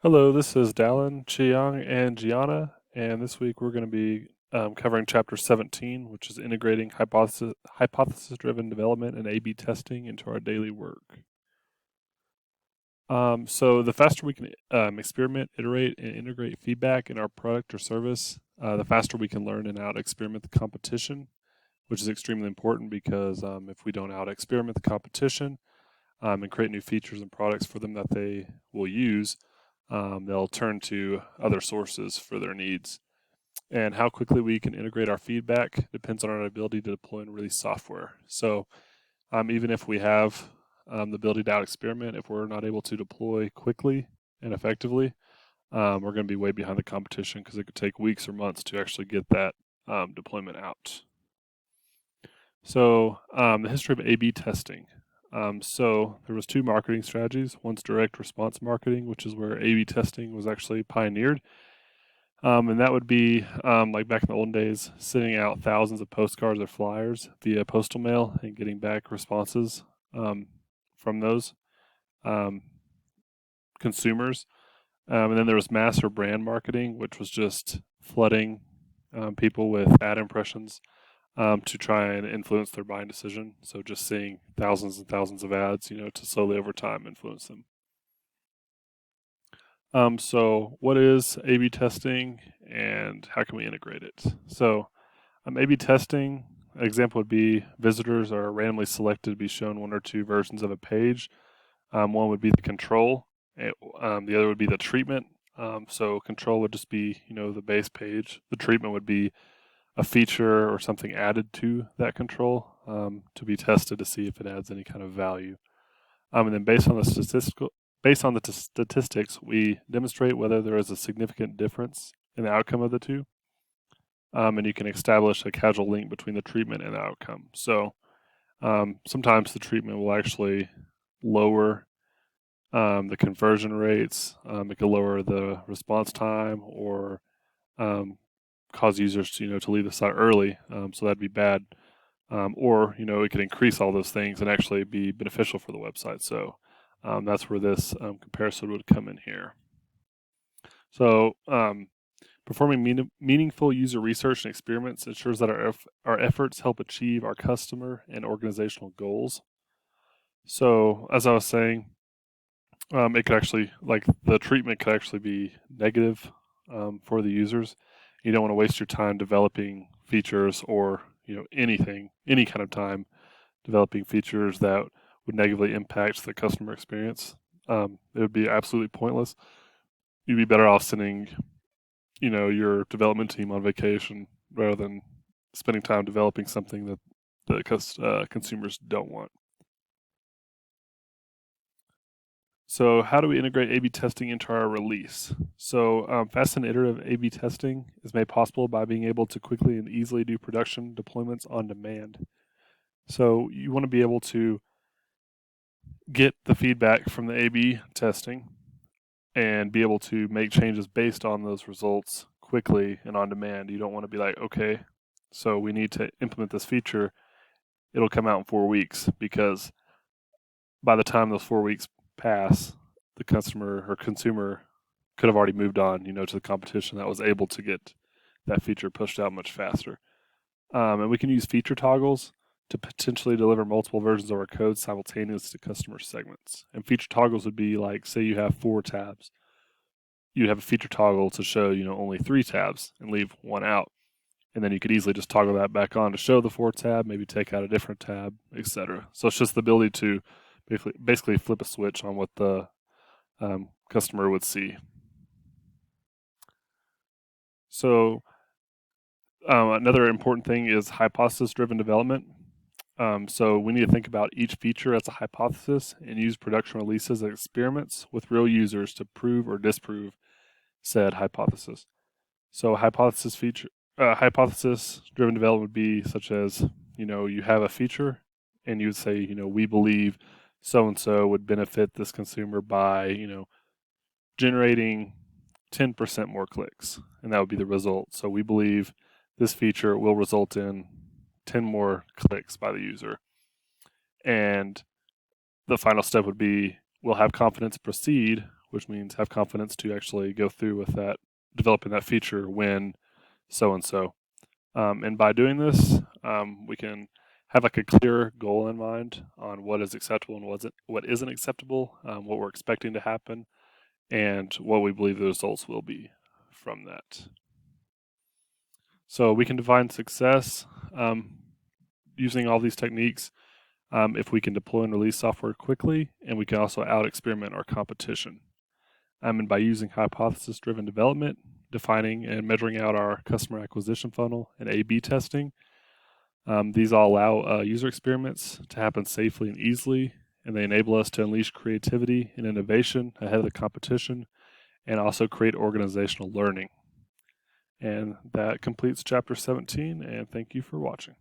Hello, this is Dallin, Chiang, and Gianna, and this week we're going to be covering Chapter 17, which is integrating hypothesis-driven development and A/B testing into our daily work. So the faster we can experiment, iterate, and integrate feedback in our product or service, the faster we can learn and out-experiment the competition, which is extremely important because if we don't out-experiment the competition and create new features and products for them that they will use, they'll turn to other sources for their needs. And how quickly we can integrate our feedback depends on our ability to deploy and release software. So even if we have the ability to out experiment, if we're not able to deploy quickly and effectively, we're going to be way behind the competition because it could take weeks or months to actually get that deployment out. So the history of A/B testing. So there was two marketing strategies. One's direct response marketing, which is where A/B testing was actually pioneered. And that would be like back in the olden days, sending out thousands of postcards or flyers via postal mail and getting back responses from those um, consumers. And then there was mass or brand marketing, which was just flooding people with ad impressions to try and influence their buying decision. So just seeing thousands and thousands of ads, to slowly over time influence them. So what is A/B testing and how can we integrate it? So A/B testing, an example would be visitors are randomly selected to be shown one or two versions of a page. One would be the control, the other would be the treatment. So control would just be, the base page. The treatment would be a feature or something added to that control to be tested to see if it adds any kind of value. And then based on the statistics, we demonstrate whether there is a significant difference in the outcome of the two. And you can establish a causal link between the treatment and the outcome. So sometimes the treatment will actually lower the conversion rates. It could lower the response time or cause users to leave the site early. So that'd be bad. Or it could increase all those things and actually be beneficial for the website. So that's where this comparison would come in here. So performing meaningful user research and experiments ensures that our efforts help achieve our customer and organizational goals. So as I was saying, it could actually, like the treatment could actually be negative for the users. You don't want to waste your time developing features or any kind of time developing features that would negatively impact the customer experience. It would be absolutely pointless. You'd be better off sending your development team on vacation rather than spending time developing something that the consumers don't want. So how do we integrate A/B testing into our release? So fast and iterative A/B testing is made possible by being able to quickly and easily do production deployments on demand. So you want to be able to get the feedback from the A/B testing and be able to make changes based on those results quickly and on demand. You don't want to be like, okay, so we need to implement this feature. It'll come out in 4 weeks because by the time those 4 weeks pass, the customer or consumer could have already moved on, to the competition that was able to get that feature pushed out much faster. And we can use feature toggles to potentially deliver multiple versions of our code simultaneously to customer segments. And feature toggles would be like, say you have 4 tabs, you'd have a feature toggle to show, only 3 tabs and leave one out. And then you could easily just toggle that back on to show the 4 tab, maybe take out a different tab, etc. So it's just the ability to basically flip a switch on what the customer would see. So another important thing is hypothesis-driven development. So we need to think about each feature as a hypothesis and use production releases as experiments with real users to prove or disprove said hypothesis. So hypothesis-driven development would be such as, you have a feature and you would say, we believe so-and-so would benefit this consumer by, generating 10% more clicks, and that would be the result. So we believe this feature will result in 10 more clicks by the user. And the final step would be we'll have confidence proceed which means have confidence to actually go through with that, developing that feature when so and so. And by doing this, we can have like a clear goal in mind on what is acceptable and what isn't acceptable, what we're expecting to happen, and what we believe the results will be from that. So we can define success using all these techniques if we can deploy and release software quickly, and we can also out-experiment our competition. And by using hypothesis-driven development, defining and measuring out our customer acquisition funnel, and A/B testing, these all allow user experiments to happen safely and easily, and they enable us to unleash creativity and innovation ahead of the competition, and also create organizational learning. And that completes chapter 17, and thank you for watching.